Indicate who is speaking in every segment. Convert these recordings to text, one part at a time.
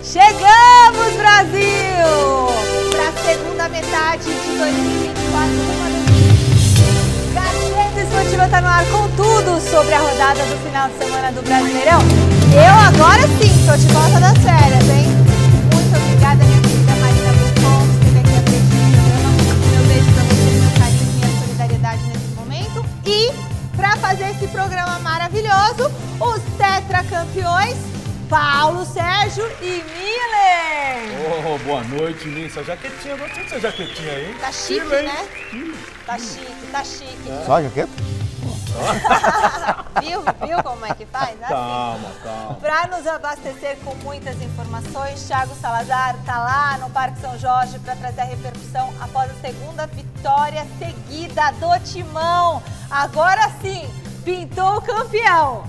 Speaker 1: Chegamos, Brasil! Para a segunda metade de 2024. Gazeta Esportiva está no ar com tudo sobre a rodada do final de semana do Brasileirão. Eu agora sim estou de volta das férias, hein? Muito obrigada, minha querida Marina Buffon, que esteve aqui apresentando o programa. Meu beijo para você, meu carinho e minha solidariedade nesse momento. E para fazer esse programa maravilhoso, os tetracampeões Paulo Sérgio e Miller!
Speaker 2: Oh, boa noite, Nissa. Jaquetinha, gostei dessa jaquetinha aí.
Speaker 1: Tá chique, né? Tá chique, tá chique.
Speaker 3: Só a jaqueta?
Speaker 1: Viu como é que faz? Assim.
Speaker 2: Calma.
Speaker 1: Para nos abastecer com muitas informações, Thiago Salazar tá lá no Parque São Jorge para trazer a repercussão após a segunda vitória seguida do Timão. Agora sim, pintou o campeão.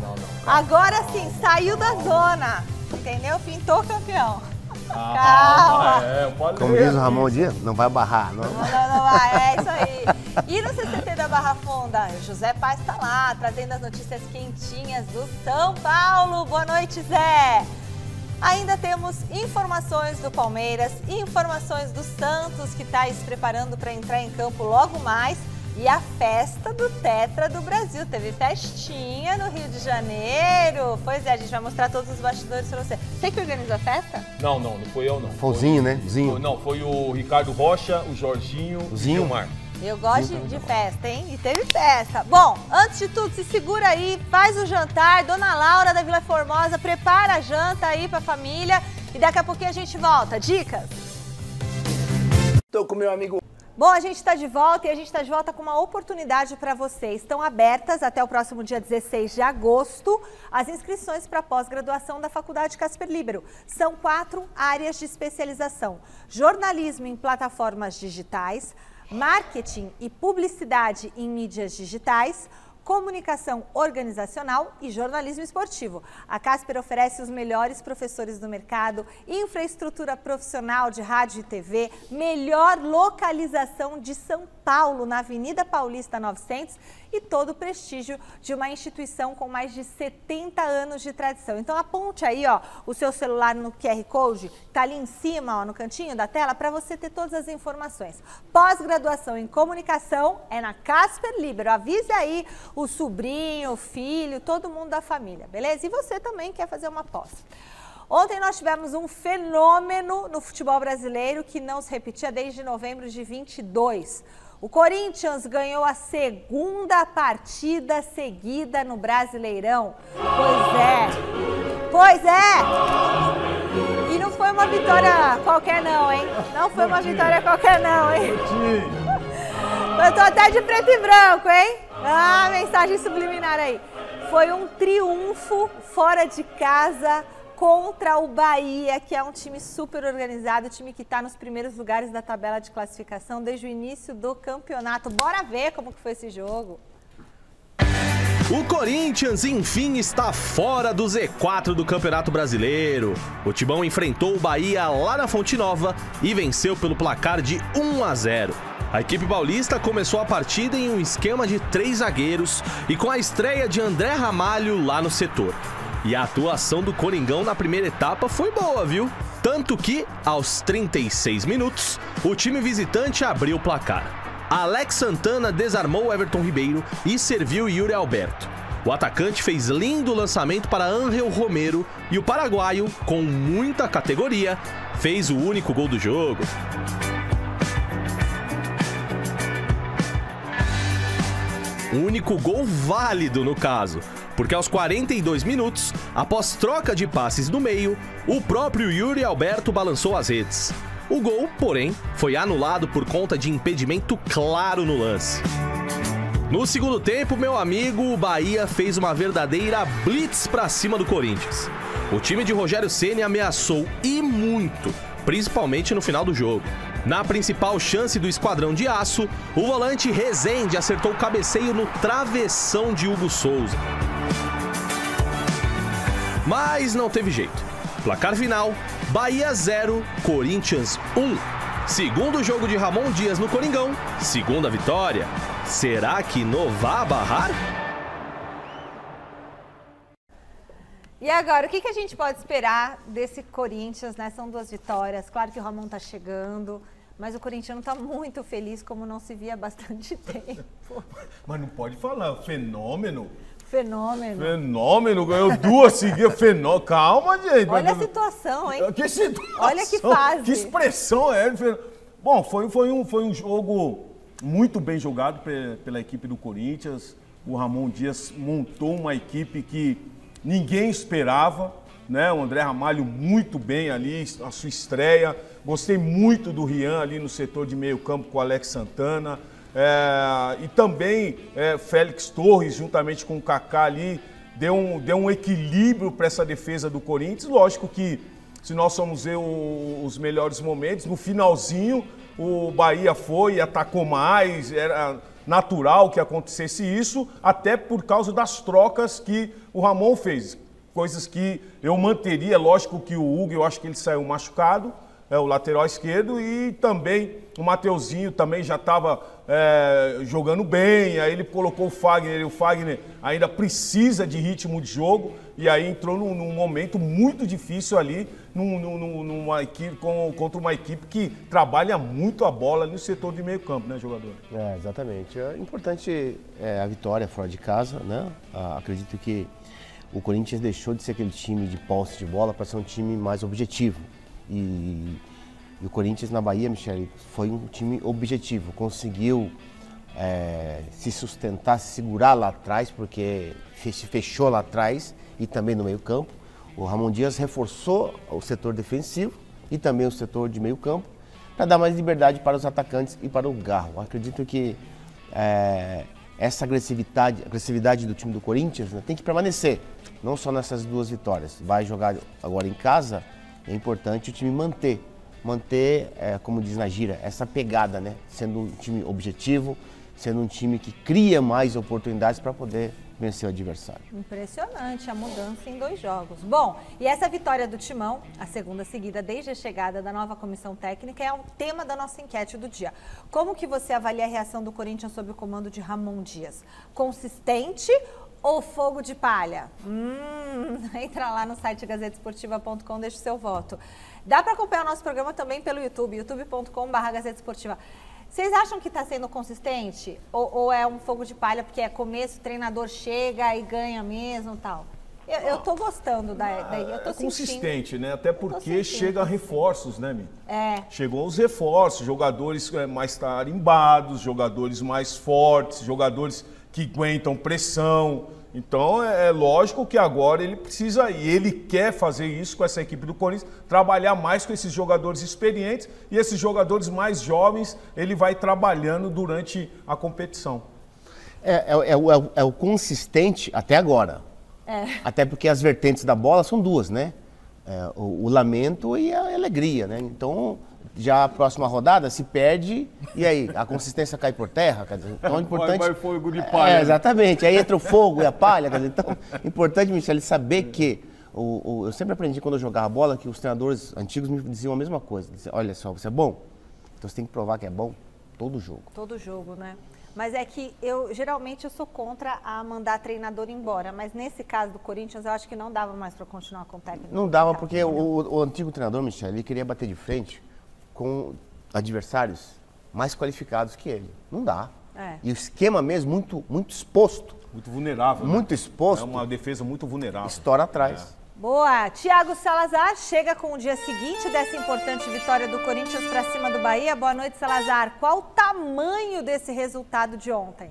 Speaker 1: Agora sim, saiu da zona, entendeu? Pintou o campeão. Calma.
Speaker 3: Como diz o Ramon Dias, não vai barrar. Não
Speaker 1: vai, é isso aí. E no CCT da Barra Funda, José Paz está lá, trazendo as notícias quentinhas do São Paulo. Boa noite, Zé. Ainda temos informações do Palmeiras, informações do Santos, que está se preparando para entrar em campo logo mais. E a festa do Tetra do Brasil. Teve festinha no Rio de Janeiro. Pois é, a gente vai mostrar todos os bastidores pra você. Você que organizou a festa?
Speaker 2: Não fui eu não.
Speaker 3: Foi o Zinho, né? Zinho.
Speaker 2: Foi o Ricardo Rocha, o Jorginho e o Gilmar.
Speaker 1: Eu gosto de festa, hein? E teve festa. Bom, antes de tudo, se segura aí, faz o jantar. Dona Laura da Vila Formosa, prepara a janta aí pra família. E daqui a pouquinho a gente volta. Dicas?
Speaker 4: Tô com meu amigo.
Speaker 1: Bom, a gente está de volta e a gente está de volta com uma oportunidade para vocês. Estão abertas até o próximo dia 16 de agosto as inscrições para pós-graduação da Faculdade Casper Libero. São 4 áreas de especialização: jornalismo em plataformas digitais, marketing e publicidade em mídias digitais, comunicação organizacional e jornalismo esportivo. A Casper oferece os melhores professores do mercado, infraestrutura profissional de rádio e TV, melhor localização de São Paulo, na Avenida Paulista 900, e todo o prestígio de uma instituição com mais de 70 anos de tradição. Então aponte aí, ó, o seu celular no QR Code, tá ali em cima, ó, no cantinho da tela, para você ter todas as informações. Pós-graduação em comunicação é na Casper Libero. Avise aí o sobrinho, o filho, todo mundo da família, beleza? E você também quer fazer uma pós. Ontem nós tivemos um fenômeno no futebol brasileiro que não se repetia desde novembro de 22. O Corinthians ganhou a segunda partida seguida no Brasileirão. Pois é! E não foi uma vitória qualquer não, hein? Não foi uma vitória qualquer não, hein? Eu tô até de preto e branco, hein? Ah, mensagem subliminar aí. Foi um triunfo fora de casa contra o Bahia, que é um time super organizado, time que está nos primeiros lugares da tabela de classificação desde o início do campeonato. Bora ver como que foi esse jogo.
Speaker 5: O Corinthians, enfim, está fora do Z4 do Campeonato Brasileiro. O Timão enfrentou o Bahia lá na Fonte Nova e venceu pelo placar de 1-0. A equipe paulista começou a partida em um esquema de 3 zagueiros e com a estreia de André Ramalho lá no setor. E a atuação do Coringão na primeira etapa foi boa, viu? Tanto que, aos 36 minutos, o time visitante abriu o placar. Alex Santana desarmou Everton Ribeiro e serviu Yuri Alberto. O atacante fez lindo lançamento para Ángel Romero e o paraguaio, com muita categoria, fez o único gol do jogo. Um único gol válido no caso, porque aos 42 minutos, após troca de passes no meio, o próprio Yuri Alberto balançou as redes. O gol, porém, foi anulado por conta de impedimento claro no lance. No segundo tempo, meu amigo, o Bahia fez uma verdadeira blitz pra cima do Corinthians. O time de Rogério Ceni ameaçou e muito, principalmente no final do jogo. Na principal chance do Esquadrão de Aço, o volante Rezende acertou o cabeceio no travessão de Hugo Souza. Mas não teve jeito. Placar final, Bahia 0, Corinthians 1. Segundo jogo de Ramon Dias no Coringão, segunda vitória. Será que não vai barrar?
Speaker 1: E agora, o que a gente pode esperar desse Corinthians, né? São 2 vitórias, claro que o Ramon tá chegando, mas o corintiano tá muito feliz, como não se via há bastante tempo.
Speaker 2: Mas não pode falar, fenômeno.
Speaker 1: Fenômeno,
Speaker 2: ganhou 2 seguidas, fenômeno. Calma, gente.
Speaker 1: Olha a situação, hein?
Speaker 2: Que situação?
Speaker 1: Olha que fase.
Speaker 2: Que expressão é? Bom, foi um jogo muito bem jogado pela equipe do Corinthians. O Ramon Dias montou uma equipe que ninguém esperava, né? O André Ramalho muito bem ali, a sua estreia. Gostei muito do Rian ali no setor de meio campo com o Alex Santana. E também Félix Torres, juntamente com o Kaká ali, deu um equilíbrio para essa defesa do Corinthians. Lógico que, se nós formos ver os melhores momentos, no finalzinho o Bahia foi e atacou mais, era natural que acontecesse isso, até por causa das trocas que o Ramon fez. Coisas que eu manteria, lógico que o Hugo, eu acho que ele saiu machucado, o lateral esquerdo, e também o Mateuzinho também já estava jogando bem, aí ele colocou o Fagner, e o Fagner ainda precisa de ritmo de jogo, e aí entrou num momento muito difícil ali, numa equipe, contra uma equipe que trabalha muito a bola no setor de meio campo, né, jogador?
Speaker 3: Exatamente. É importante a vitória fora de casa, né? Acredito que o Corinthians deixou de ser aquele time de posse de bola para ser um time mais objetivo. E o Corinthians na Bahia, Michele, foi um time objetivo, conseguiu se sustentar, se segurar lá atrás, porque se fechou lá atrás e também no meio campo. O Ramon Dias reforçou o setor defensivo e também o setor de meio campo para dar mais liberdade para os atacantes e para o Garro. Acredito que essa agressividade do time do Corinthians, né, tem que permanecer, não só nessas 2 vitórias. Vai jogar agora em casa, é importante o time manter, como diz na gíria, essa pegada, né? Sendo um time objetivo, sendo um time que cria mais oportunidades para poder vencer o adversário.
Speaker 1: Impressionante a mudança em 2 jogos. Bom, e essa vitória do Timão, a segunda seguida desde a chegada da nova comissão técnica, é o tema da nossa enquete do dia. Como que você avalia a reação do Corinthians sob o comando de Ramon Dias? Consistente ou fogo de palha? Entra lá no site gazetesportiva.com, deixa o seu voto. Dá para acompanhar o nosso programa também pelo YouTube, youtube.com/gazetesportiva. Vocês acham que está sendo consistente? Ou é um fogo de palha porque é começo, o treinador chega e ganha mesmo e tal? Eu tô gostando eu tô
Speaker 2: consistente, né? Até porque chega reforços, né, Mi? Chegou os reforços, jogadores mais tarimbados, jogadores mais fortes, jogadores que aguentam pressão. Então é lógico que agora ele precisa, e ele quer fazer isso com essa equipe do Corinthians, trabalhar mais com esses jogadores experientes, e esses jogadores mais jovens ele vai trabalhando durante a competição.
Speaker 3: É o consistente até agora. Até porque as vertentes da bola são 2, né? O lamento e a alegria, né? Então, já a próxima rodada se perde e aí a consistência cai por terra, quer dizer, então é importante...
Speaker 2: Vai fogo de palha.
Speaker 3: Exatamente, aí entra o fogo e a palha, quer dizer, então é importante, Michele, saber que eu sempre aprendi quando eu jogava bola que os treinadores antigos me diziam a mesma coisa, diziam, olha só, você é bom, então você tem que provar que é bom todo jogo.
Speaker 1: Todo jogo, né? Mas é que geralmente eu sou contra a mandar treinador embora, mas nesse caso do Corinthians eu acho que não dava mais para continuar com o técnico.
Speaker 3: Não dava porque o antigo treinador, Michele, ele queria bater de frente com adversários mais qualificados que ele. Não dá. E o esquema mesmo muito exposto.
Speaker 2: Muito vulnerável.
Speaker 3: Muito exposto.
Speaker 2: É uma defesa muito vulnerável.
Speaker 3: Estoura atrás.
Speaker 1: Boa! Thiago Salazar chega com o dia seguinte dessa importante vitória do Corinthians para cima do Bahia. Boa noite, Salazar. Qual o tamanho desse resultado de ontem?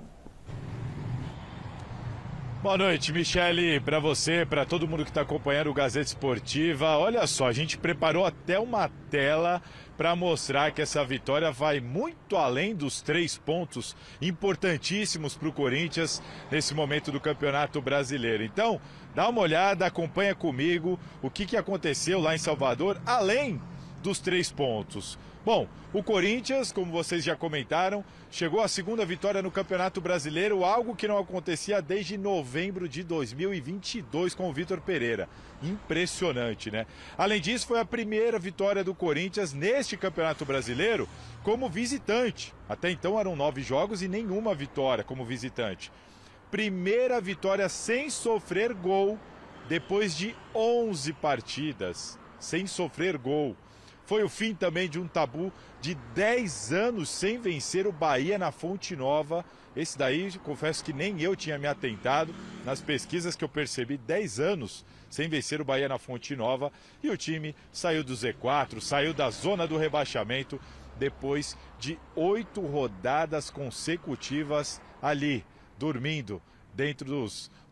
Speaker 6: Boa noite, Michele, para você, para todo mundo que está acompanhando o Gazeta Esportiva. Olha só, a gente preparou até uma tela para mostrar que essa vitória vai muito além dos 3 pontos importantíssimos para o Corinthians nesse momento do Campeonato Brasileiro. Então, dá uma olhada, acompanha comigo o que aconteceu lá em Salvador, além dos 3 pontos. Bom, o Corinthians, como vocês já comentaram, chegou à segunda vitória no Campeonato Brasileiro, algo que não acontecia desde novembro de 2022 com o Vitor Pereira. Impressionante, né? Além disso, foi a primeira vitória do Corinthians neste Campeonato Brasileiro como visitante. Até então eram 9 jogos e nenhuma vitória como visitante. Primeira vitória sem sofrer gol depois de 11 partidas sem sofrer gol. Foi o fim também de um tabu de 10 anos sem vencer o Bahia na Fonte Nova. Esse daí, confesso que nem eu tinha me atentado. Nas pesquisas que eu percebi, 10 anos sem vencer o Bahia na Fonte Nova. E o time saiu do Z4, saiu da zona do rebaixamento depois de 8 rodadas consecutivas ali, dormindo dentro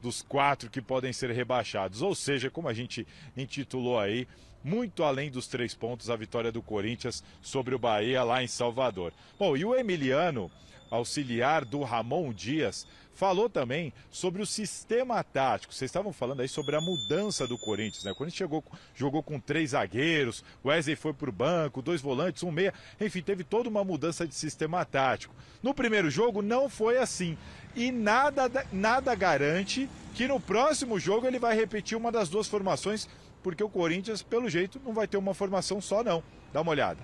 Speaker 6: dos 4 que podem ser rebaixados. Ou seja, como a gente intitulou aí, muito além dos 3 pontos, a vitória do Corinthians sobre o Bahia lá em Salvador. Bom, e o Emiliano, auxiliar do Ramon Dias, falou também sobre o sistema tático. Vocês estavam falando aí sobre a mudança do Corinthians, né? O Corinthians jogou com 3 zagueiros, o Wesley foi para o banco, 2 volantes, 1 meia, enfim, teve toda uma mudança de sistema tático. No primeiro jogo não foi assim, e nada garante que no próximo jogo ele vai repetir uma das 2 formações, porque o Corinthians, pelo jeito, não vai ter uma formação só não. Dá uma olhada.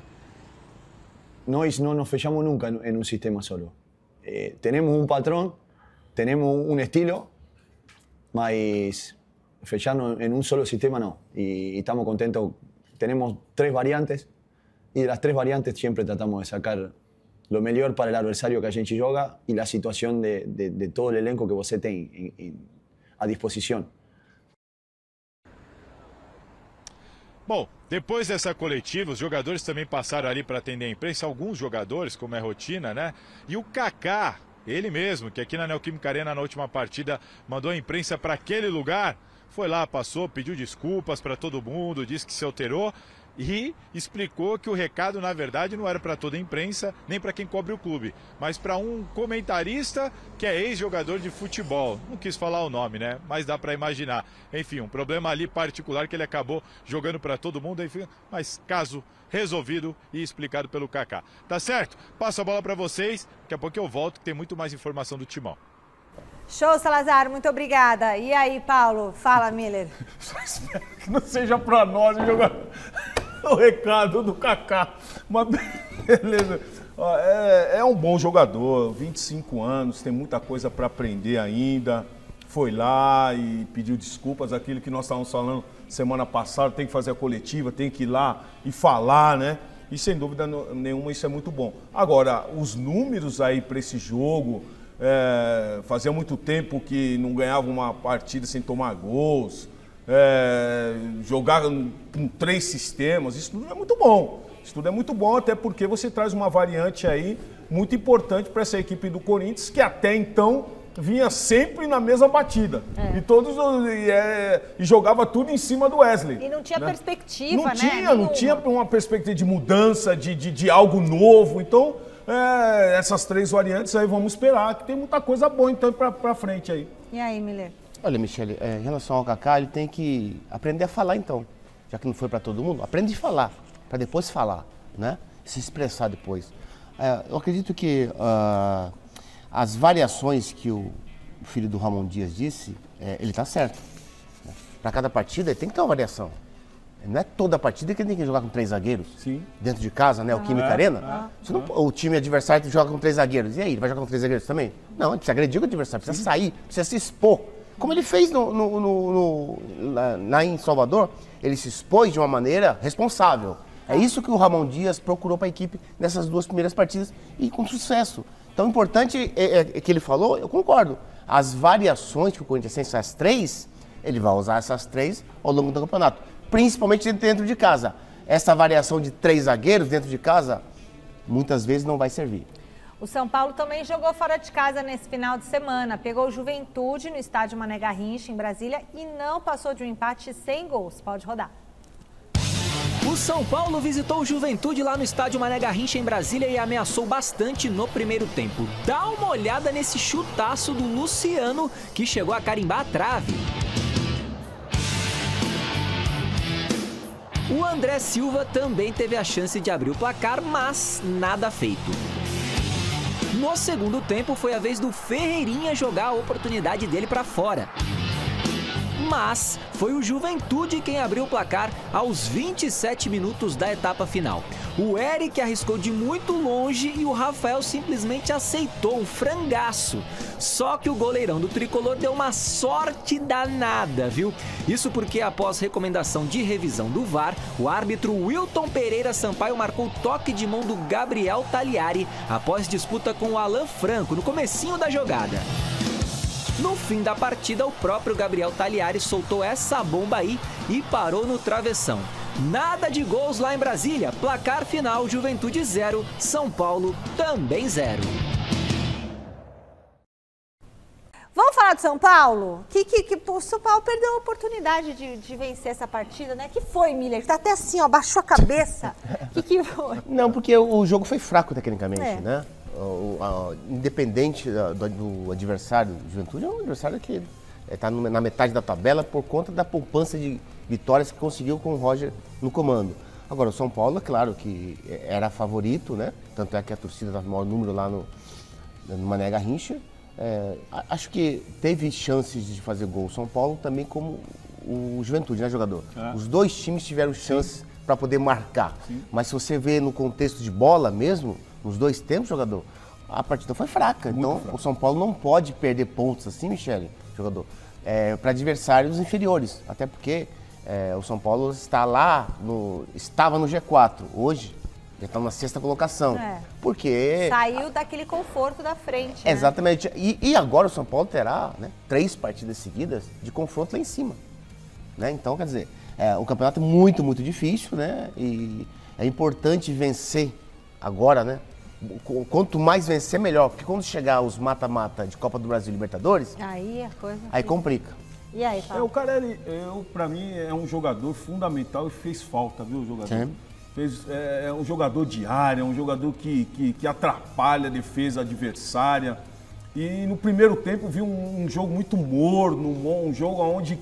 Speaker 7: Nós não nos fechamos nunca em um sistema solo. Temos um patrão, temos um estilo, mas fechar em um solo sistema não. E estamos contentos. Temos 3 variantes e das 3 variantes sempre tratamos de sacar lo melhor para o adversário que a gente joga e a situação de todo o elenco que você tem à disposição.
Speaker 6: Bom, depois dessa coletiva, os jogadores também passaram ali para atender a imprensa, alguns jogadores, como é rotina, né? E o Kaká, ele mesmo, que aqui na Neoquímica Arena, na última partida, mandou a imprensa para aquele lugar, foi lá, passou, pediu desculpas para todo mundo, disse que se alterou e explicou que o recado, na verdade, não era para toda a imprensa, nem para quem cobre o clube, mas para um comentarista que é ex-jogador de futebol. Não quis falar o nome, né? Mas dá para imaginar. Enfim, um problema ali particular que ele acabou jogando para todo mundo, enfim, mas caso resolvido e explicado pelo Kaká. Tá certo? Passo a bola para vocês, daqui a pouco eu volto, que tem muito mais informação do Timão.
Speaker 1: Show, Salazar, muito obrigada. E aí, Paulo? Fala, Miller.
Speaker 2: Só espero que não seja para nós jogar o recado do Kaká. Mas beleza. É um bom jogador, 25 anos, tem muita coisa para aprender ainda. Foi lá e pediu desculpas, aquilo que nós estávamos falando semana passada, tem que fazer a coletiva, tem que ir lá e falar, né? E sem dúvida nenhuma isso é muito bom. Agora, os números aí para esse jogo, fazia muito tempo que não ganhava uma partida sem tomar gols, jogar com 3 sistemas, isso tudo é muito bom. Isso tudo é muito bom, até porque você traz uma variante aí muito importante para essa equipe do Corinthians, que até então vinha sempre na mesma batida. E jogava tudo em cima do Wesley.
Speaker 1: E não tinha perspectiva,
Speaker 2: não tinha uma perspectiva de mudança, de algo novo. Então, essas 3 variantes aí vamos esperar, que tem muita coisa boa então pra frente aí.
Speaker 1: E aí, Miller?
Speaker 3: Olha, Michele, em relação ao Kaká, ele tem que aprender a falar então. Já que não foi para todo mundo, aprende a falar, para depois falar, né? Se expressar depois. Eu acredito que as variações que o filho do Ramon Dias disse, ele está certo. Né? Para cada partida tem que ter uma variação. Não é toda partida que ele tem que jogar com 3 zagueiros. Sim. Dentro de casa, né? O Química Arena. O time adversário joga com 3 zagueiros. E aí, ele vai jogar com 3 zagueiros também? Não, ele precisa agredir o adversário, precisa sair, precisa se expor. Como ele fez lá em Salvador, ele se expôs de uma maneira responsável. É isso que o Ramon Dias procurou para a equipe nessas 2 primeiras partidas e com sucesso. Então, o importante que ele falou, eu concordo. As variações que o Corinthians tem, essas 3, ele vai usar essas 3 ao longo do campeonato. Principalmente dentro de casa. Essa variação de 3 zagueiros dentro de casa, muitas vezes não vai servir.
Speaker 1: O São Paulo também jogou fora de casa nesse final de semana. Pegou o Juventude no estádio Mané Garrincha, em Brasília, e não passou de um empate sem gols. Pode rodar.
Speaker 8: O São Paulo visitou o Juventude lá no estádio Mané Garrincha, em Brasília, e ameaçou bastante no primeiro tempo. Dá uma olhada nesse chutaço do Luciano, que chegou a carimbar a trave. O André Silva também teve a chance de abrir o placar, mas nada feito. No segundo tempo, foi a vez do Ferreirinha jogar a oportunidade dele para fora. mas foi o Juventude quem abriu o placar aos 27 minutos da etapa final. O Eric arriscou de muito longe e o Rafael simplesmente aceitou um frangaço. Só que o goleirão do tricolor deu uma sorte danada, viu? Isso porque após recomendação de revisão do VAR, o árbitro Wilton Pereira Sampaio marcou toque de mão do Gabriel Tagliari após disputa com o Alan Franco no comecinho da jogada. No fim da partida, o próprio Gabriel Tagliari soltou essa bomba aí e parou no travessão. Nada de gols lá em Brasília. Placar final, Juventude 0, São Paulo também 0.
Speaker 1: Vamos falar do São Paulo? O São Paulo perdeu a oportunidade de vencer essa partida, né? Que foi, Miller? Tá até assim, ó, baixou a cabeça. Que foi?
Speaker 3: Não, porque o jogo foi fraco tecnicamente, né? Independente do adversário, o Juventude é um adversário que está na metade da tabela por conta da poupança de vitórias que conseguiu com o Roger no comando. Agora, o São Paulo, é claro que era favorito, né? Tanto é que a torcida estava no maior número lá no Mané Garrincha. Acho que teve chances de fazer gol o São Paulo também como o Juventude, né, jogador? Os dois times tiveram chances para poder marcar. Sim. Mas se você vê no contexto de bola mesmo, nos dois tempos, jogador, a partida foi fraca. Muito então, fraca. O São Paulo não pode perder pontos assim, Michele, jogador, para adversários inferiores. Até porque o São Paulo estava no G4. Hoje, já está na 6ª colocação. Porque...
Speaker 1: saiu daquele conforto da frente, né?
Speaker 3: Exatamente. E agora o São Paulo terá, né, 3 partidas seguidas de confronto lá em cima. Né? Então, quer dizer, o campeonato é muito, muito difícil, né? E é importante vencer agora, né? Quanto mais vencer, melhor. Porque quando chegar os mata-mata de Copa do Brasil e Libertadores, aí complica.
Speaker 1: E aí, Paulo?
Speaker 2: O cara, pra mim, é um jogador fundamental e fez falta, viu, o jogador? Sim. É um jogador de área, é um jogador que atrapalha a defesa adversária. E no primeiro tempo vi um jogo muito morno, um jogo onde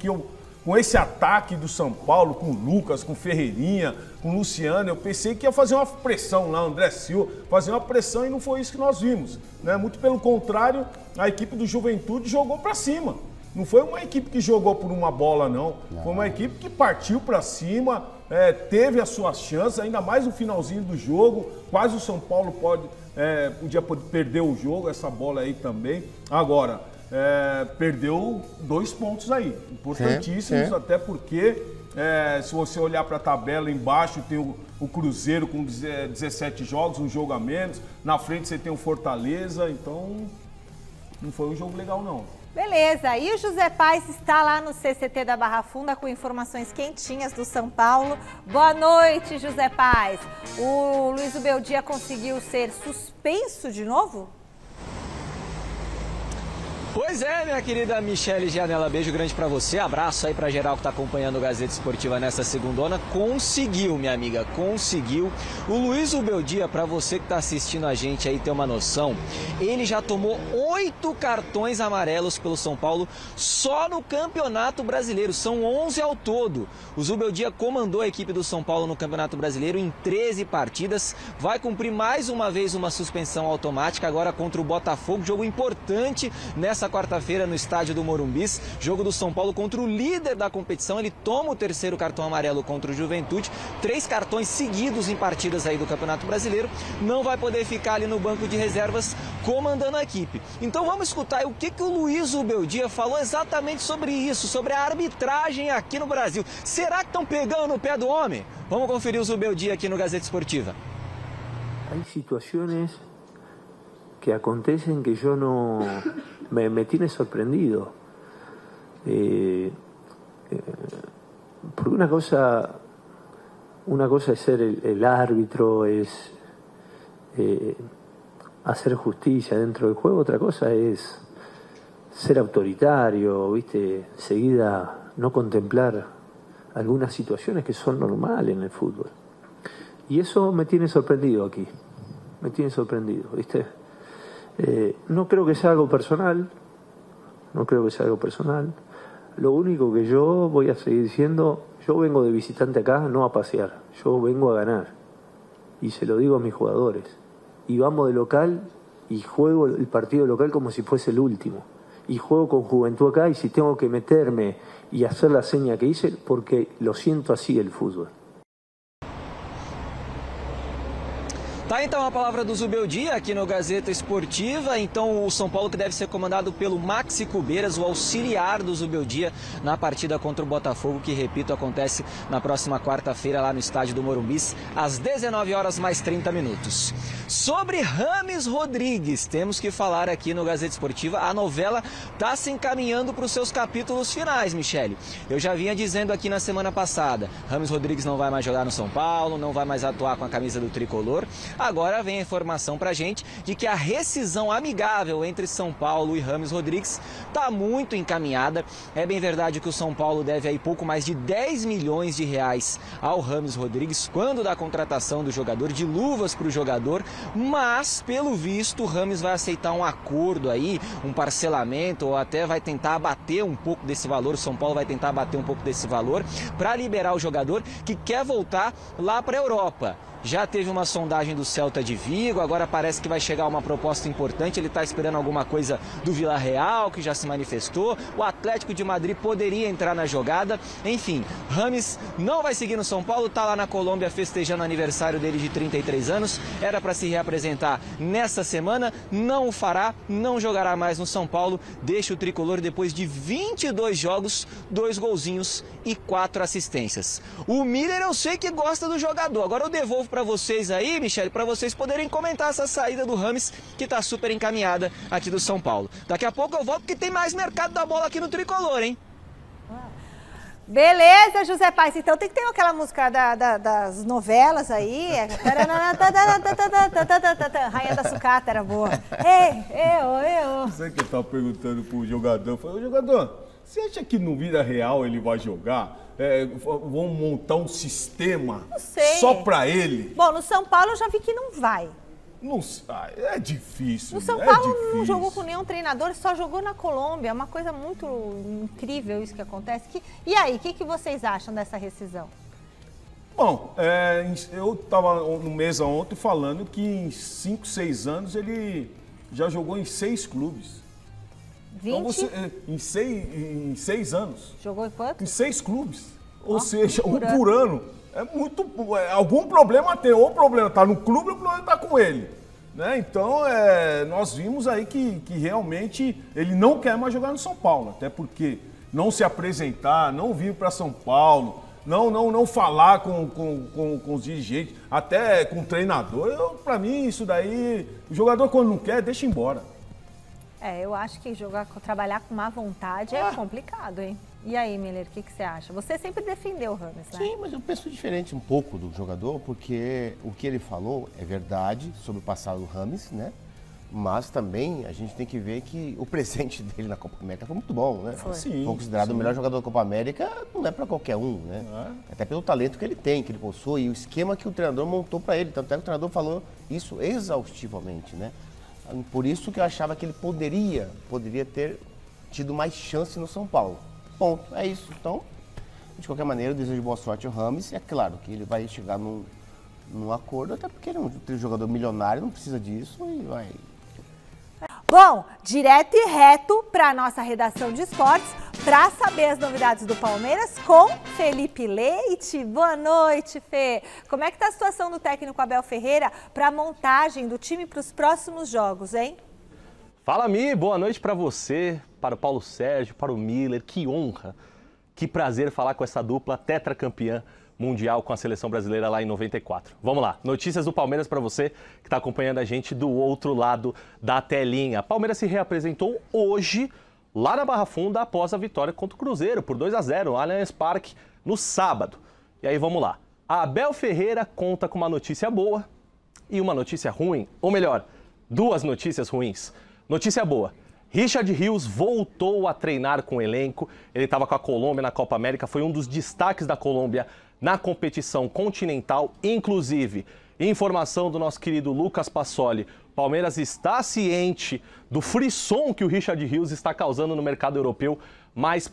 Speaker 2: com esse ataque do São Paulo, com o Lucas, com o Ferreirinha, com o Luciano, eu pensei que ia fazer uma pressão lá, André Silva, fazer uma pressão e não foi isso que nós vimos. Né? Muito pelo contrário, a equipe do Juventude jogou para cima. Não foi uma equipe que jogou por uma bola, não. Foi uma equipe que partiu para cima, teve as suas chances, ainda mais no finalzinho do jogo. Quase o São Paulo podia perder o jogo, essa bola aí também. Agora, perdeu 2 pontos aí, importantíssimos, até porque se você olhar para a tabela embaixo tem o Cruzeiro com 17 jogos, um jogo a menos. Na frente você tem o Fortaleza, então não foi um jogo legal, não.
Speaker 1: Beleza, e o José Paes está lá no CCT da Barra Funda com informações quentinhas do São Paulo. Boa noite, José Paes. O Luiz Ubeldia conseguiu ser suspenso de novo?
Speaker 8: Pois é, minha querida Michele Gianella, beijo grande pra você, abraço aí pra geral que tá acompanhando o Gazeta Esportiva nessa segundona. Conseguiu, minha amiga, conseguiu. O Luiz Ubeldia, pra você que tá assistindo a gente aí ter uma noção, ele já tomou 8 cartões amarelos pelo São Paulo só no Campeonato Brasileiro, são 11 ao todo. O Zubeldia comandou a equipe do São Paulo no Campeonato Brasileiro em 13 partidas, vai cumprir mais uma vez uma suspensão automática agora contra o Botafogo, jogo importante nessa quarta-feira no estádio do Morumbis, jogo do São Paulo contra o líder da competição. Ele toma o 3º cartão amarelo contra o Juventude, 3 cartões seguidos em partidas aí do Campeonato Brasileiro, não vai poder ficar ali no banco de reservas comandando a equipe. Então vamos escutar o que o Luiz Ubeldia falou exatamente sobre isso, sobre a arbitragem aqui no Brasil. Será que estão pegando no pé do homem? Vamos conferir o Zubeldia aqui no Gazeta Esportiva.
Speaker 9: Hay situaciones que acontecen que yo no... Me tiene sorprendido. Porque una cosa es ser el árbitro, es hacer justicia dentro del juego, otra cosa es ser autoritario, ¿viste? Seguida no contemplar algunas situaciones que son normales en el fútbol. Y eso me tiene sorprendido aquí, me tiene sorprendido, ¿viste? No creo que sea algo personal, Lo único que yo voy a seguir diciendo, yo vengo de visitante acá, no a pasear, yo vengo a ganar. Y se lo digo a mis jugadores. Y vamos de local y juego el partido local como si fuese el último. y juego con Juventud acá, y si tengo que meterme y hacer la seña que hice, porque lo siento así el fútbol.
Speaker 8: Tá então a palavra do Zubeldia aqui no Gazeta Esportiva. Então o São Paulo, que deve ser comandado pelo Maxi Cubeiras, o auxiliar do Zubeldia na partida contra o Botafogo, que, repito, acontece na próxima quarta-feira lá no estádio do Morumbis, às 19h mais 30. Sobre Rames Rodrigues, temos que falar aqui no Gazeta Esportiva. A novela está se encaminhando para os seus capítulos finais, Michele. Eu já vinha dizendo aqui na semana passada, Rames Rodrigues não vai mais jogar no São Paulo, não vai mais atuar com a camisa do tricolor. Agora vem a informação pra gente de que a rescisão amigável entre São Paulo e Rames Rodrigues está muito encaminhada. É bem verdade que o São Paulo deve aí pouco mais de 10 milhões de reais ao Rames Rodrigues quando da contratação do jogador, de luvas para o jogador, mas pelo visto o Rames vai aceitar um acordo aí, um parcelamento, ou até vai tentar abater um pouco desse valor. O São Paulo vai tentar abater um pouco desse valor para liberar o jogador que quer voltar lá para a Europa. Já teve uma sondagem do Celta de Vigo, agora parece que vai chegar uma proposta importante. Ele está esperando alguma coisa do Villarreal, que já se manifestou. O Atlético de Madrid poderia entrar na jogada. Enfim, Rames não vai seguir no São Paulo, está lá na Colômbia festejando o aniversário dele de 33 anos. Era para se reapresentar nesta semana, não o fará, não jogará mais no São Paulo. Deixa o tricolor depois de 22 jogos, 2 golzinhos e 4 assistências. O Miller eu sei que gosta do jogador. Agora eu devolvo para vocês aí, Michele, para vocês poderem comentar essa saída do Rames, que está super encaminhada aqui do São Paulo. Daqui a pouco eu volto, porque tem mais mercado da bola aqui no tricolor, hein?
Speaker 1: Beleza, José Paes. Então tem que ter aquela música das novelas aí. Rainha da Sucata era boa.
Speaker 2: Sabe que eu estava perguntando pro jogador? Eu falei, jogador, você acha que no vida real ele vai jogar? Vão montar um sistema só para ele?
Speaker 1: Bom, no São Paulo eu já vi que não vai.
Speaker 2: Não, é difícil.
Speaker 1: No São Paulo não jogou com nenhum treinador, só jogou na Colômbia. É uma coisa muito incrível isso que acontece. E aí, o que vocês acham dessa rescisão?
Speaker 2: Bom, eu estava no mesa ontem falando que em 5, 6 anos ele já jogou em 6 clubes.
Speaker 1: 20?
Speaker 2: Então em 6 anos.
Speaker 1: Jogou em quanto?
Speaker 2: Em 6 clubes. Ou seja, um por ano. É muito. Algum problema tem. Ou o problema está no clube ou o problema está com ele. Né? Então, nós vimos aí que realmente ele não quer mais jogar no São Paulo. Até porque não se apresentar, não vir para São Paulo, não falar com os dirigentes, até com o treinador. Para mim, isso daí, o jogador quando não quer, deixa embora.
Speaker 1: Eu acho que trabalhar com má vontade é complicado, hein? E aí, Miller, o que você acha? Você sempre defendeu o Rames, né?
Speaker 3: Sim, mas eu penso diferente um pouco do jogador, porque o que ele falou é verdade sobre o passado do Rames, né? Mas também a gente tem que ver que o presente dele na Copa América foi muito bom, né?
Speaker 2: Sim,
Speaker 3: foi considerado o melhor jogador da Copa América, não é para qualquer um, né? Até pelo talento que ele tem, que ele possui, e o esquema que o treinador montou para ele. Tanto é que o treinador falou isso exaustivamente, né? Por isso que eu achava que ele poderia ter tido mais chance no São Paulo. Ponto, é isso. Então, de qualquer maneira, eu desejo boa sorte ao Rames. É claro que ele vai chegar num acordo, até porque ele é um jogador milionário, não precisa disso e vai.
Speaker 1: Bom, direto e reto para a nossa redação de esportes, para saber as novidades do Palmeiras com Felipe Leite. Boa noite, Fê. Como é que está a situação do técnico Abel Ferreira para a montagem do time para os próximos jogos, hein?
Speaker 5: Fala, Mi. Boa noite para você, para o Paulo Sérgio, para o Miller. Que honra, que prazer falar com essa dupla tetracampeã mundial com a seleção brasileira lá em 94. Vamos lá, notícias do Palmeiras para você que está acompanhando a gente do outro lado da telinha. Palmeiras se reapresentou hoje lá na Barra Funda após a vitória contra o Cruzeiro por 2-0 no Allianz Parque no sábado. E aí vamos lá, a Abel Ferreira conta com uma notícia boa e uma notícia ruim, ou melhor, duas notícias ruins. Notícia boa. Richard Rios voltou a treinar com o elenco, ele estava com a Colômbia na Copa América, foi um dos destaques da Colômbia na competição continental, inclusive, informação do nosso querido Lucas Passoli, Palmeiras está ciente do frisson que o Richard Rios está causando no mercado europeu, mas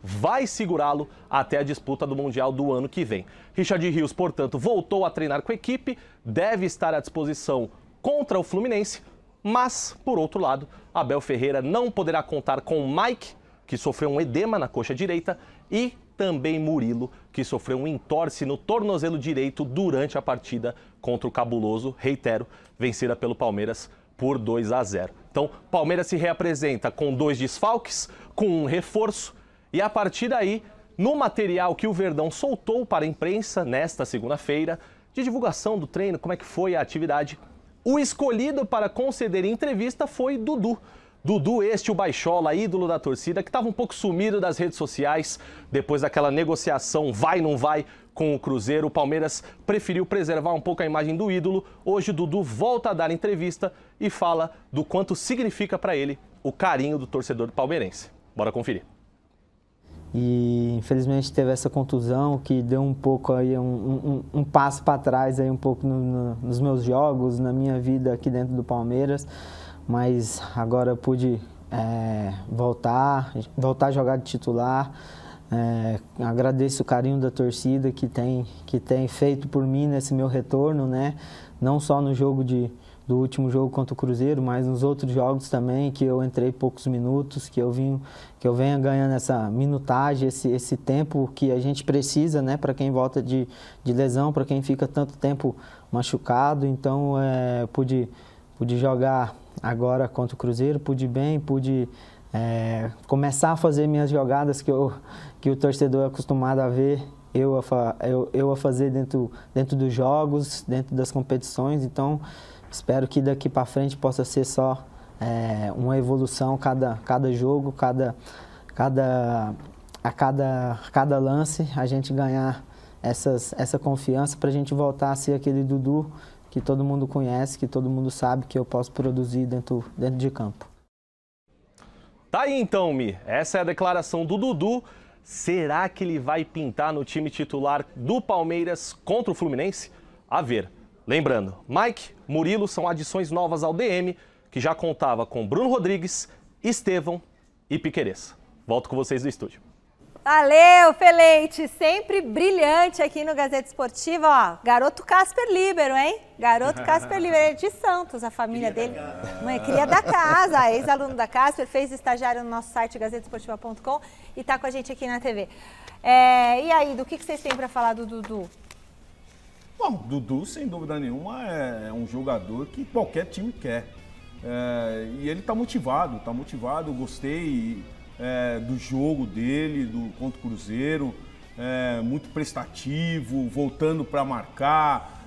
Speaker 5: vai segurá-lo até a disputa do Mundial do ano que vem. Richard Rios, portanto, voltou a treinar com a equipe, deve estar à disposição contra o Fluminense, Mas, por outro lado, Abel Ferreira não poderá contar com Mike, que sofreu um edema na coxa direita, e também Murilo, que sofreu um entorse no tornozelo direito durante a partida contra o Cabuloso, reitero, vencida pelo Palmeiras por 2-0. Então, Palmeiras se reapresenta com 2 desfalques, com um reforço, e a partir daí, no material que o Verdão soltou para a imprensa nesta segunda-feira, de divulgação do treino, como é que foi a atividade, o escolhido para conceder entrevista foi Dudu. Dudu, o baixola, ídolo da torcida, que estava um pouco sumido das redes sociais depois daquela negociação vai, não vai com o Cruzeiro. O Palmeiras preferiu preservar um pouco a imagem do ídolo. Hoje o Dudu volta a dar entrevista e fala do quanto significa para ele o carinho do torcedor palmeirense. Bora conferir.
Speaker 10: E infelizmente teve essa contusão que deu um pouco aí um passo para trás aí um pouco nos meus jogos, na minha vida aqui dentro do Palmeiras. Mas agora eu pude voltar a jogar de titular. Agradeço o carinho da torcida que tem feito por mim nesse meu retorno, né? Não só no jogo do último jogo contra o Cruzeiro, mas nos outros jogos também, que eu entrei poucos minutos, que eu venha ganhando essa minutagem, esse tempo que a gente precisa, né? Para quem volta de lesão, para quem fica tanto tempo machucado. Então, pude jogar agora contra o Cruzeiro, pude começar a fazer minhas jogadas que o torcedor é acostumado a ver, eu a fazer dentro dos jogos, dentro das competições. Então, espero que daqui para frente possa ser só uma evolução, cada jogo, a cada lance, a gente ganhar essa confiança para a gente voltar a ser aquele Dudu que todo mundo conhece, que todo mundo sabe que eu posso produzir dentro de campo.
Speaker 5: Tá aí então, Mi. Essa é a declaração do Dudu. Será que ele vai pintar no time titular do Palmeiras contra o Fluminense? A ver. Lembrando, Mike, Murilo são adições novas ao DM, que já contava com Bruno Rodrigues, Estevão e Piquerez. Volto com vocês do estúdio.
Speaker 1: Valeu, Feleite, sempre brilhante aqui no Gazeta Esportiva, ó, garoto Casper Líbero, hein? Garoto Casper Líbero, é de Santos, a família dele. Cria da casa, ex-aluno da Casper, fez estagiário no nosso site gazetesportiva.com e tá com a gente aqui na TV. E aí, do que vocês têm para falar do Dudu?
Speaker 2: Bom, Dudu, sem dúvida nenhuma, é um jogador que qualquer time quer. E ele tá motivado, gostei do jogo dele, contra o Cruzeiro, muito prestativo, voltando para marcar,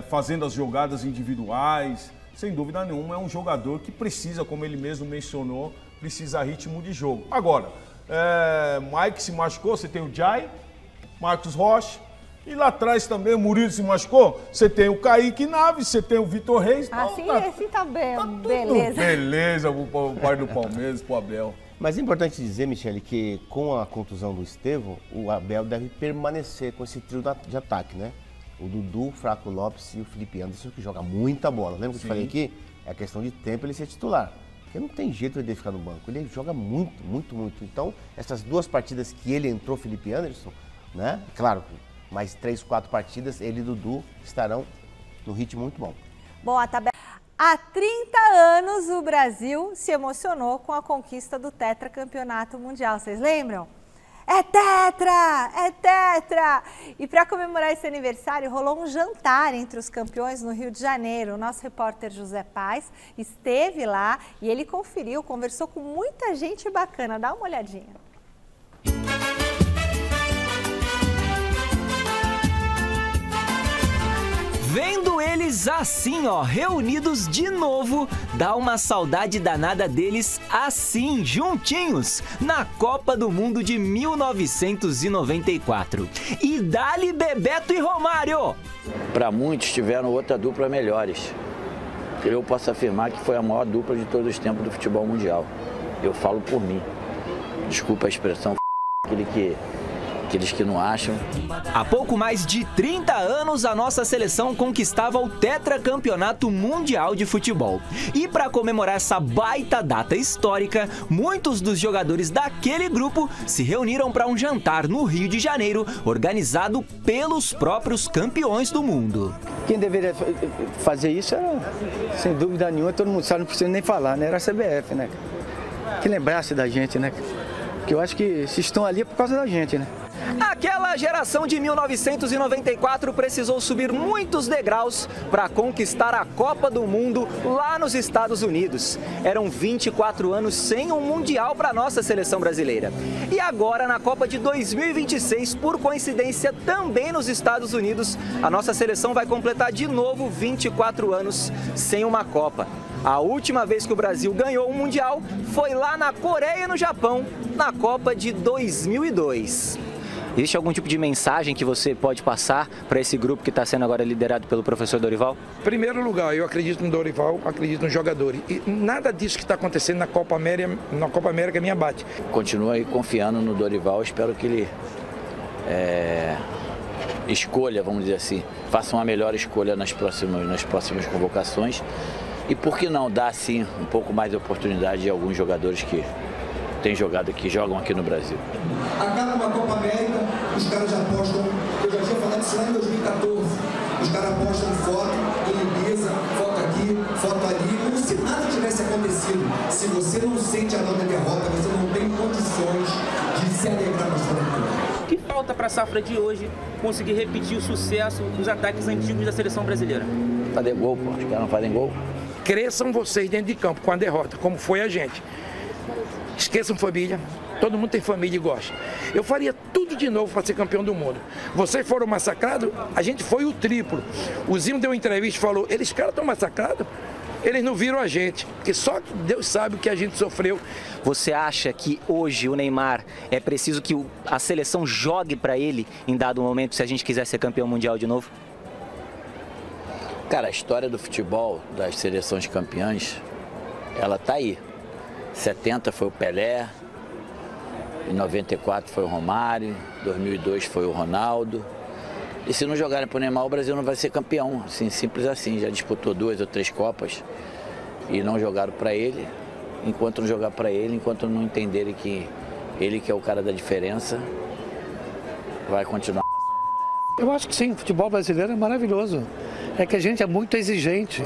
Speaker 2: fazendo as jogadas individuais. Sem dúvida nenhuma, é um jogador que precisa, como ele mesmo mencionou, precisa ritmo de jogo. Agora, Mike se machucou, você tem o Jai, Marcos Rocha, e lá atrás também o Murilo se machucou, você tem o Kaique Naves, você tem o Vitor Reis.
Speaker 1: Assim tá bem,
Speaker 2: beleza. Beleza pro pai do Palmeiras, pro Abel.
Speaker 3: Mas é importante dizer, Michele, que com a contusão do Estevão, o Abel deve permanecer com esse trio de ataque, né? O Dudu, o Flaco Lopes e o Felipe Anderson, que joga muita bola. Lembra que eu te falei aqui? É questão de tempo ele ser titular. Porque não tem jeito de ele ficar no banco. Ele joga muito, muito, muito. Então, essas 2 partidas que ele entrou, Felipe Anderson, né? Claro, mais 3, 4 partidas, ele e Dudu estarão no ritmo muito bom.
Speaker 1: Bom, a tabela... Há 30 anos o Brasil se emocionou com a conquista do tetracampeonato mundial. Vocês lembram? É tetra! É tetra! E para comemorar esse aniversário, rolou um jantar entre os campeões no Rio de Janeiro. O nosso repórter José Paz esteve lá e ele conferiu, conversou com muita gente bacana. Dá uma olhadinha.
Speaker 8: Vendo eles assim, ó, reunidos de novo, dá uma saudade danada deles assim, juntinhos, na Copa do Mundo de 1994. E dá-lhe Bebeto e Romário!
Speaker 11: Para muitos tiveram outra dupla melhores. Eu posso afirmar que foi a maior dupla de todos os tempos do futebol mundial. Eu falo por mim. Desculpa a expressão, aquele que Aqueles que não acham.
Speaker 8: Há pouco mais de 30 anos, a nossa seleção conquistava o tetracampeonato mundial de futebol. E para comemorar essa baita data histórica, muitos dos jogadores daquele grupo se reuniram para um jantar no Rio de Janeiro, organizado pelos próprios campeões do mundo.
Speaker 12: Quem deveria fazer isso era, sem dúvida nenhuma, todo mundo sabe, não precisa nem falar, né? Era a CBF, né? Que lembrasse da gente, né? Que eu acho que se estão ali é por causa da gente, né?
Speaker 8: Aquela geração de 1994 precisou subir muitos degraus para conquistar a Copa do Mundo lá nos Estados Unidos. Eram 24 anos sem um Mundial para a nossa seleção brasileira. E agora, na Copa de 2026, por coincidência também nos Estados Unidos, a nossa seleção vai completar de novo 24 anos sem uma Copa. A última vez que o Brasil ganhou um Mundial foi lá na Coreia e no Japão, na Copa de 2002. Existe algum tipo de mensagem que você pode passar para esse grupo que está sendo agora liderado pelo professor Dorival?
Speaker 13: Em primeiro lugar, eu acredito no Dorival, acredito nos jogadores. E nada disso que está acontecendo na Copa América me abate.
Speaker 11: Continuo aí confiando no Dorival, espero que ele escolha, vamos dizer assim, faça uma melhor escolha nas próximas convocações. E por que não dar, assim, um pouco mais de oportunidade a alguns jogadores que têm jogado aqui, jogam aqui no Brasil.
Speaker 14: Acaba uma Copa América, os caras já apostam, eu já tinha falado isso lá em 2014, os caras apostam foto em Ibiza, foto aqui, foto ali, como se nada tivesse acontecido. Se você não sente a dor da derrota, você não tem condições de se alegrar na sua vitória.
Speaker 15: O que falta para a safra de hoje conseguir repetir o sucesso dos ataques antigos da seleção brasileira?
Speaker 11: Fazer gol, pô, os caras não fazem gol.
Speaker 13: Cresçam vocês dentro de campo com a derrota, como foi a gente. Esqueçam família, todo mundo tem família e gosta. Eu faria tudo de novo para ser campeão do mundo. Vocês foram massacrados, a gente foi o triplo. O Zinho deu uma entrevista e falou, eles caras estão massacrados, eles não viram a gente, porque só Deus sabe o que a gente sofreu.
Speaker 8: Você acha que hoje o Neymar é preciso que a seleção jogue para ele em dado momento se a gente quiser ser campeão mundial de novo?
Speaker 11: Cara, a história do futebol, das seleções campeãs, ela tá aí. 70 foi o Pelé, em 94 foi o Romário, 2002 foi o Ronaldo. E se não jogarem pro Neymar, o Brasil não vai ser campeão, assim, simples assim. Já disputou 2 ou 3 Copas e não jogaram para ele. Enquanto não jogar para ele, enquanto não entenderem que ele que é o cara da diferença, vai continuar.
Speaker 16: Eu acho que sim, o futebol brasileiro é maravilhoso. É que a gente é muito exigente.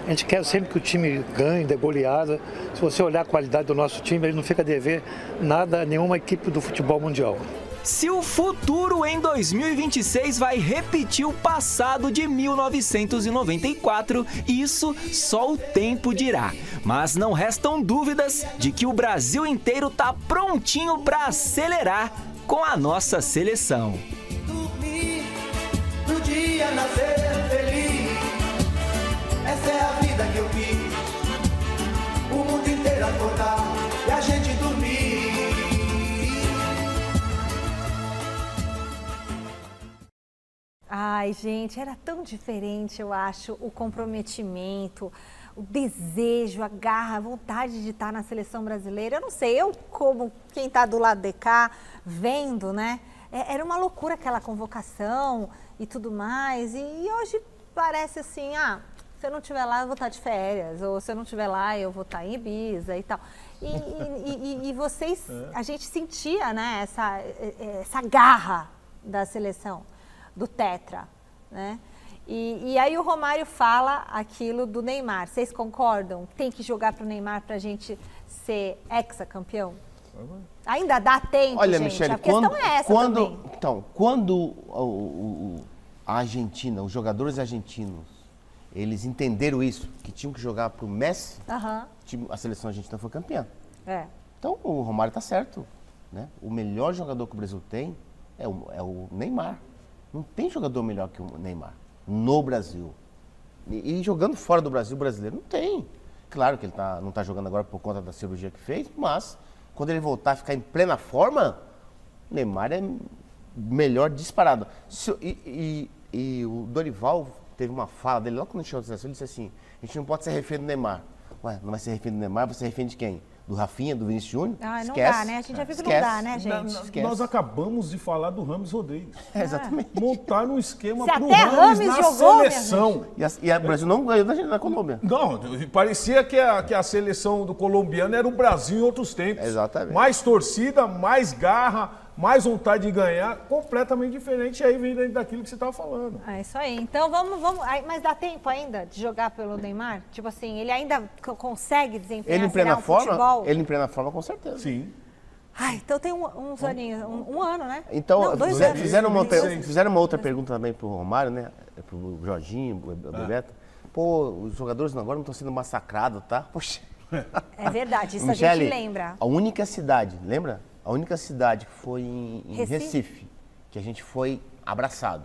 Speaker 16: A gente quer sempre que o time ganhe, dê goleada. Se você olhar a qualidade do nosso time, ele não fica a dever nada a nenhuma equipe do futebol mundial.
Speaker 8: Se o futuro em 2026 vai repetir o passado de 1994, isso só o tempo dirá. Mas não restam dúvidas de que o Brasil inteiro está prontinho para acelerar com a nossa seleção.
Speaker 14: Dormir, no dia nascer feliz. Essa é a vida que eu quis. O mundo inteiro acordar e a gente dormir.
Speaker 1: Ai, gente, era tão diferente, eu acho, o comprometimento, o desejo, a garra, a vontade de estar na seleção brasileira. Eu não sei, eu como quem está do lado de cá, vendo, né? Era uma loucura aquela convocação e tudo mais. E hoje parece assim, se eu não estiver lá, eu vou estar de férias. Ou se eu não estiver lá, eu vou estar em Ibiza e tal. E vocês, a gente sentia, né, essa garra da seleção, do Tetra, né? E aí o Romário fala aquilo do Neymar. Vocês concordam? Tem que jogar para o Neymar para a gente ser hexacampeão? Ainda dá tempo,
Speaker 3: olha,
Speaker 1: gente?
Speaker 3: Michele,
Speaker 1: a questão é essa também.
Speaker 3: Então, quando a Argentina, os jogadores argentinos, eles entenderam isso, que tinham que jogar para o Messi, a seleção argentina foi campeã. Então, o Romário está certo, né? O melhor jogador que o Brasil tem é o Neymar. Não tem jogador melhor que o Neymar no Brasil. E jogando fora do Brasil, o brasileiro não tem. Claro que ele não está jogando agora por conta da cirurgia que fez, mas quando ele voltar a ficar em plena forma, o Neymar é melhor disparado. E o Dorival teve uma fala dele, logo quando a gente chegou na seleção, ele disse assim, a gente não pode ser refém do Neymar. Ué, não vai ser refém do Neymar, vai ser refém de quem? do Rafinha, do Vinícius Júnior.
Speaker 1: Ah, não
Speaker 3: esquece.
Speaker 1: dá, né? A gente já viu que não dá, né, gente?
Speaker 2: Nós acabamos de falar do Rames Rodrigues.
Speaker 3: Exatamente.
Speaker 2: Montaram um esquema
Speaker 1: Se
Speaker 2: pro
Speaker 1: até
Speaker 2: Rames
Speaker 1: Rames
Speaker 2: na
Speaker 1: jogou,
Speaker 2: seleção.
Speaker 3: E o Brasil não ganhou na Colômbia.
Speaker 2: Não, parecia que a seleção do colombiano era o Brasil em outros tempos.
Speaker 3: Exatamente.
Speaker 2: Mais torcida, mais garra, mais vontade de ganhar, completamente diferente. Aí vem daquilo que você estava falando.
Speaker 1: É isso aí. Então vamos. Mas dá tempo ainda de jogar pelo Neymar? Tipo assim, ele ainda consegue desempenhar
Speaker 3: Ele em plena forma?
Speaker 1: futebol?
Speaker 3: Ele em plena forma, com certeza.
Speaker 2: Sim.
Speaker 1: Ai, então tem uns aninhos, um ano, né?
Speaker 3: Então,
Speaker 1: não, 2 anos.
Speaker 3: Fizeram uma outra pergunta também pro Romário, né? Pro Jorginho, pro Bebeto. Pô, os jogadores agora não estão sendo massacrados, tá? Poxa.
Speaker 1: É verdade, isso
Speaker 3: Michele,
Speaker 1: a gente lembra.
Speaker 3: A única cidade, lembra? A única cidade que foi em Recife, que a gente foi abraçado.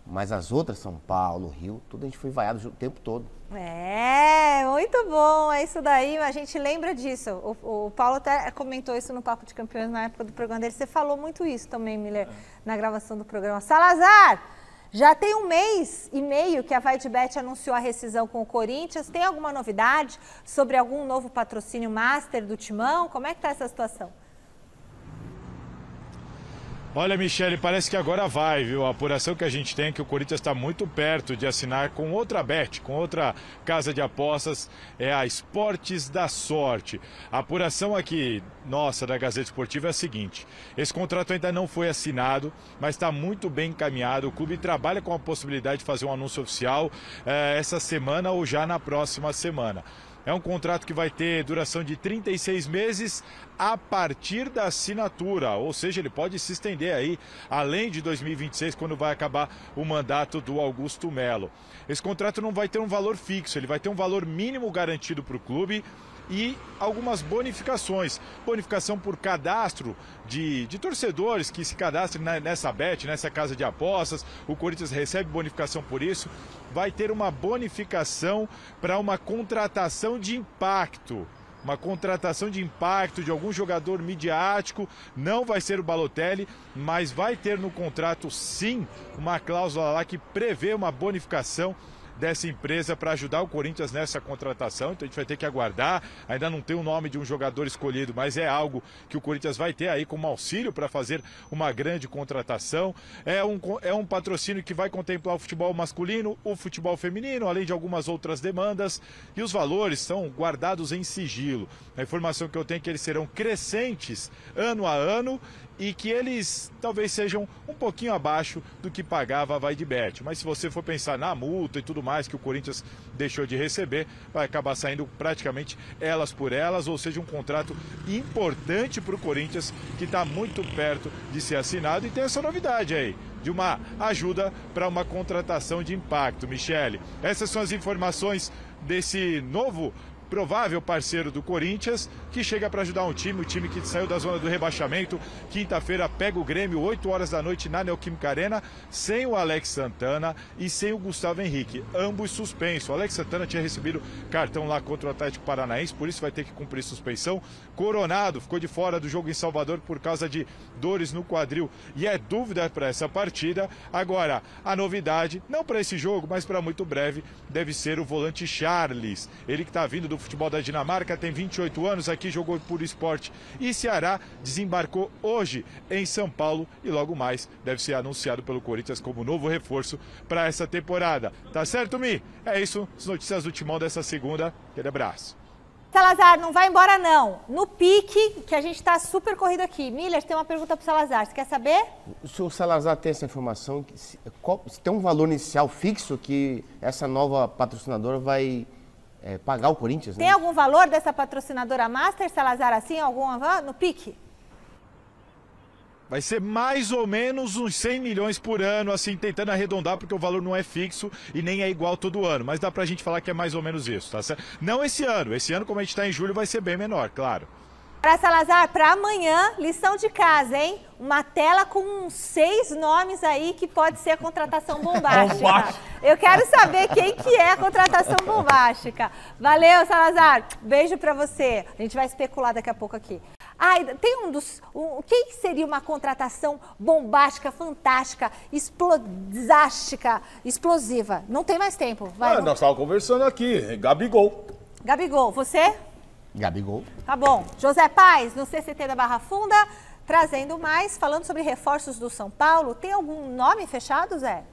Speaker 3: Mas as outras, São Paulo, Rio, tudo a gente foi vaiado o tempo todo.
Speaker 1: É, muito bom, é isso daí, a gente lembra disso. O Paulo até comentou isso no Papo de Campeões na época do programa dele. Você falou muito isso também, Miller, na gravação do programa. Salazar, já tem 1 mês e meio que a VaiDebet anunciou a rescisão com o Corinthians. Tem alguma novidade sobre algum novo patrocínio master do Timão? Como é que tá essa situação?
Speaker 6: Olha, Michele, parece que agora vai, viu? A apuração que a gente tem é que o Corinthians está muito perto de assinar com outra bet, com outra casa de apostas, é a Esportes da Sorte. A apuração aqui, nossa, da Gazeta Esportiva é a seguinte: esse contrato ainda não foi assinado, mas está muito bem encaminhado. O clube trabalha com a possibilidade de fazer um anúncio oficial essa semana ou já na próxima semana. É um contrato que vai ter duração de 36 meses a partir da assinatura, ou seja, ele pode se estender aí além de 2026, quando vai acabar o mandato do Augusto Melo. Esse contrato não vai ter um valor fixo, ele vai ter um valor mínimo garantido para o clube e algumas bonificações. Bonificação por cadastro de torcedores que se cadastrem nessa bet, nessa casa de apostas. O Corinthians recebe bonificação por isso. Vai ter uma bonificação para uma contratação de impacto. Uma contratação de impacto de algum jogador midiático. Não vai ser o Balotelli, mas vai ter no contrato, sim, uma cláusula lá que prevê uma bonificação dessa empresa para ajudar o Corinthians nessa contratação. Então a gente vai ter que aguardar. Ainda não tem o nome de um jogador escolhido, mas é algo que o Corinthians vai ter aí como auxílio para fazer uma grande contratação. É um patrocínio que vai contemplar o futebol masculino, o futebol feminino, além de algumas outras demandas, e os valores são guardados em sigilo. A informação que eu tenho é que eles serão crescentes ano a ano e que eles talvez sejam um pouquinho abaixo do que pagava a VaiDebet. Mas se você for pensar na multa e tudo mais que o Corinthians deixou de receber, vai acabar saindo praticamente elas por elas, ou seja, um contrato importante para o Corinthians que está muito perto de ser assinado. E tem essa novidade aí, de uma ajuda para uma contratação de impacto, Michele. Essas são as informações desse novo provável parceiro do Corinthians, que chega para ajudar o time que saiu da zona do rebaixamento. Quinta-feira pega o Grêmio, 8 horas da noite na Neoquímica Arena, sem o Alex Santana e sem o Gustavo Henrique, ambos suspensos. O Alex Santana tinha recebido cartão lá contra o Atlético Paranaense, por isso vai ter que cumprir suspensão. Coronado ficou de fora do jogo em Salvador por causa de dores no quadril e é dúvida para essa partida. Agora, a novidade, não para esse jogo, mas para muito breve, deve ser o volante Charles. Ele que está vindo do futebol da Dinamarca, tem 28 anos, aqui jogou por Sport e Ceará, desembarcou hoje em São Paulo e logo mais deve ser anunciado pelo Corinthians como novo reforço para essa temporada. Tá certo, Mi? É isso, as notícias do Timão dessa segunda. Aquele abraço.
Speaker 1: Salazar, não vai embora não. No pique, que a gente está super corrido aqui. Miller, tem uma pergunta para o Salazar, você quer saber?
Speaker 3: Se o Salazar tem essa informação, se tem um valor inicial fixo que essa nova patrocinadora vai pagar o Corinthians, né?
Speaker 1: Tem algum valor dessa patrocinadora Master, Salazar, assim, algum no pique?
Speaker 6: Vai ser mais ou menos uns 100 milhões por ano, assim, tentando arredondar, porque o valor não é fixo e nem é igual todo ano. Mas dá pra gente falar que é mais ou menos isso, tá certo? Não esse ano. Esse ano, como a gente tá em julho, vai ser bem menor, claro.
Speaker 1: Para Salazar, para amanhã, lição de casa, hein? Uma tela com 6 nomes aí que pode ser a contratação bombástica. Eu quero saber quem que é a contratação bombástica. Valeu, Salazar. Beijo para você. A gente vai especular daqui a pouco aqui. Tem quem seria uma contratação bombástica, fantástica, explosiva? Não tem mais tempo. Vai,
Speaker 2: nós estávamos conversando aqui. Gabigol.
Speaker 1: Gabigol, você?
Speaker 3: Gabigol.
Speaker 1: Tá bom. José Paes, no CCT da Barra Funda, trazendo mais, falando sobre reforços do São Paulo. Tem algum nome fechado, Zé?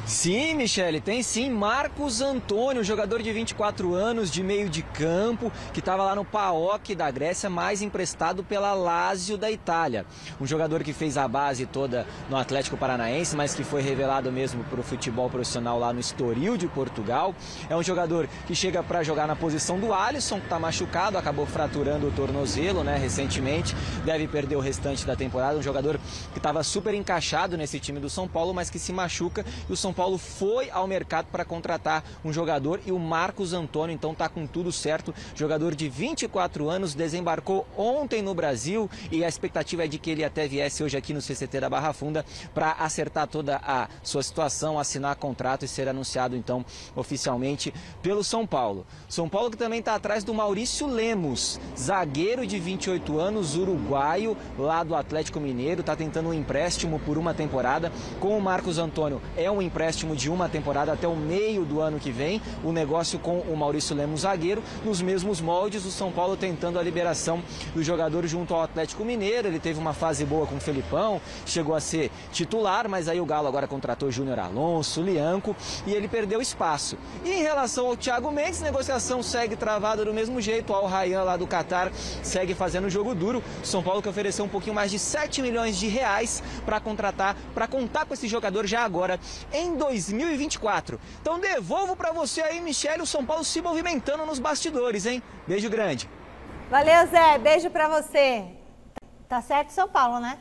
Speaker 8: Sim, Michele, tem sim. Marcos Antônio, jogador de 24 anos, de meio de campo, que estava lá no PAOK da Grécia, mas emprestado pela Lazio da Itália. Um jogador que fez a base toda no Atlético Paranaense, mas que foi revelado mesmo para o futebol profissional lá no Estoril de Portugal. É um jogador que chega para jogar na posição do Alisson, que está machucado, acabou fraturando o tornozelo, né, recentemente. Deve perder o restante da temporada. Um jogador que estava super encaixado nesse time do São Paulo, mas que se machuca, e o São Paulo foi ao mercado para contratar um jogador, e o Marcos Antônio então está com tudo certo. Jogador de 24 anos, desembarcou ontem no Brasil, e a expectativa é de que ele até viesse hoje aqui no CCT da Barra Funda para acertar toda a sua situação, assinar contrato e ser anunciado então oficialmente pelo São Paulo. São Paulo que também está atrás do Maurício Lemos, zagueiro de 28 anos, uruguaio, lá do Atlético Mineiro, está tentando um empréstimo por uma temporada. Com o Marcos Antônio é um empréstimo de uma temporada até o meio do ano que vem. O negócio com o Maurício Lemos, zagueiro, nos mesmos moldes. O São Paulo tentando a liberação do jogador junto ao Atlético Mineiro. Ele teve uma fase boa com o Felipão, chegou a ser titular, mas aí o Galo agora contratou Júnior Alonso, Lianco, e ele perdeu espaço. E em relação ao Thiago Mendes, negociação segue travada do mesmo jeito. O Al Rayyan lá do Catar segue fazendo jogo duro. São Paulo que ofereceu um pouquinho mais de 7 milhões de reais para contratar, para contar com esse jogador já agora em 2024. Então devolvo para você aí, Michele, o São Paulo se movimentando nos bastidores, hein? Beijo grande.
Speaker 1: Valeu, Zé. Beijo para você. Tá certo, São Paulo, né?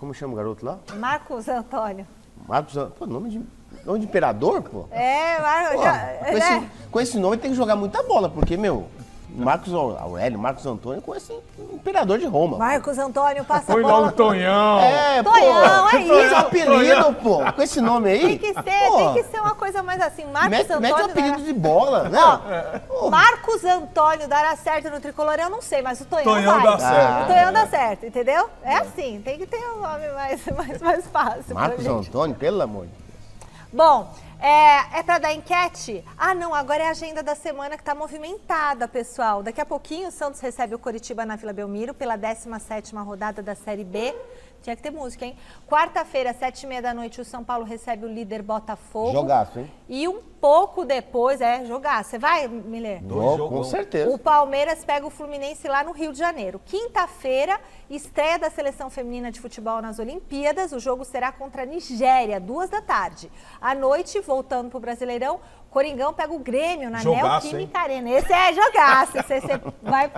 Speaker 3: Como chama o garoto lá?
Speaker 1: Marcos Antônio.
Speaker 3: Marcos Antônio. Pô, nome de imperador, pô?
Speaker 1: É, Marcos.
Speaker 3: Com esse nome tem que jogar muita bola, porque, meu, Marcos Aurélio, Marcos Antônio, com esse imperador de Roma.
Speaker 1: Marcos Antônio passa
Speaker 2: Foi lá o Tonhão.
Speaker 1: Tonhão, é isso.
Speaker 3: É um apelido, pô. Com esse nome aí.
Speaker 1: Tem que ser uma coisa mais assim. Marcos Antônio.
Speaker 3: Mete um apelido de bola, né?
Speaker 1: Marcos Antônio dará certo no tricolor, eu não sei, mas o Tonhão vai.
Speaker 2: Dá certo.
Speaker 1: O Tonhão dá certo, entendeu? É assim, tem que ter um nome mais fácil.
Speaker 3: Marcos Antônio, pelo amor de Deus.
Speaker 1: Bom, é para dar enquete? Ah, não, agora é a agenda da semana que está movimentada, pessoal. Daqui a pouquinho o Santos recebe o Coritiba na Vila Belmiro pela 17ª rodada da Série B. Tinha que ter música, hein? Quarta-feira, 7h30 da noite, o São Paulo recebe o líder Botafogo.
Speaker 3: Jogaço, hein?
Speaker 1: E um pouco depois, jogaço. Você vai, Miller?
Speaker 3: Com certeza.
Speaker 1: O Palmeiras pega o Fluminense lá no Rio de Janeiro. Quinta-feira, estreia da Seleção Feminina de Futebol nas Olimpíadas. O jogo será contra a Nigéria, 14h. À noite, voltando pro Brasileirão, Coringão pega o Grêmio na Neoquímica Arena. Esse é jogaço. Você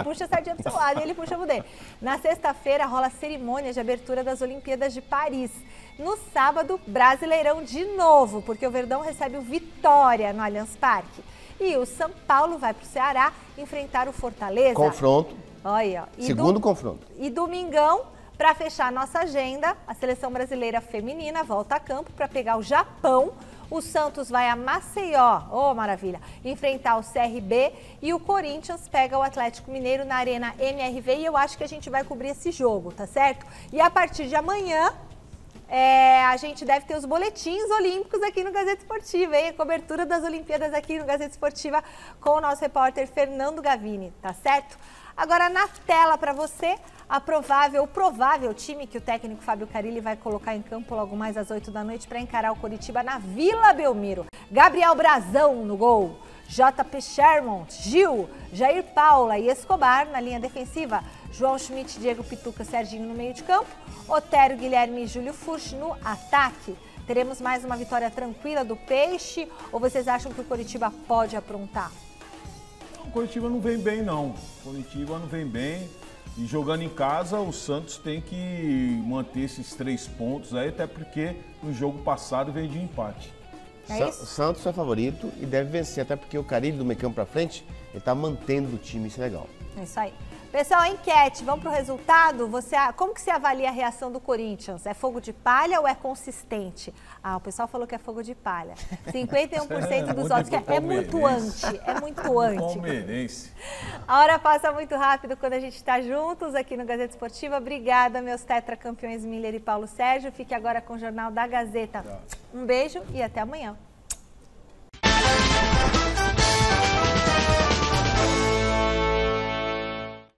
Speaker 1: puxa a sardinha pro seu lado e ele puxa o dele. Na sexta-feira, rola a cerimônia de abertura das Olimpíadas de Paris. No sábado, Brasileirão de novo, porque o Verdão recebe o Vitória no Allianz Parque. E o São Paulo vai pro Ceará enfrentar o Fortaleza.
Speaker 3: Confronto.
Speaker 1: Olha,
Speaker 3: Segundo confronto.
Speaker 1: E domingão, para fechar a nossa agenda, a Seleção Brasileira Feminina volta a campo para pegar o Japão. O Santos vai a Maceió, maravilha, enfrentar o CRB, e o Corinthians pega o Atlético Mineiro na Arena MRV, e eu acho que a gente vai cobrir esse jogo, tá certo? E a partir de amanhã, a gente deve ter os boletins olímpicos aqui no Gazeta Esportiva, hein? A cobertura das Olimpíadas aqui no Gazeta Esportiva com o nosso repórter Fernando Gavini, tá certo? Agora na tela para você, o provável time que o técnico Fábio Carille vai colocar em campo logo mais às 8 da noite para encarar o Coritiba na Vila Belmiro. Gabriel Brazão no gol, JP Shermont, Gil, Jair Paula e Escobar na linha defensiva, João Schmidt, Diego Pituca, Serginho no meio de campo, Otero, Guilherme e Júlio Furch no ataque. Teremos mais uma vitória tranquila do Peixe ou vocês acham que o Coritiba pode aprontar?
Speaker 2: O Coritiba não vem bem, não. O Coritiba não vem bem. E jogando em casa, o Santos tem que manter esses 3 pontos aí, até porque no jogo passado veio de empate.
Speaker 3: Santos é favorito e deve vencer, até porque o Carille do meio campo pra frente, ele tá mantendo o time, isso é legal.
Speaker 1: É isso aí. Pessoal, enquete, vamos pro resultado? Como que você avalia a reação do Corinthians? É fogo de palha ou é consistente? O pessoal falou que é fogo de palha. 51% dos votos, que é muito anti.
Speaker 2: Palmeirense.
Speaker 1: A hora passa muito rápido quando a gente está juntos aqui no Gazeta Esportiva. Obrigada, meus tetracampeões Miller e Paulo Sérgio. Fique agora com o Jornal da Gazeta. Um beijo e até amanhã.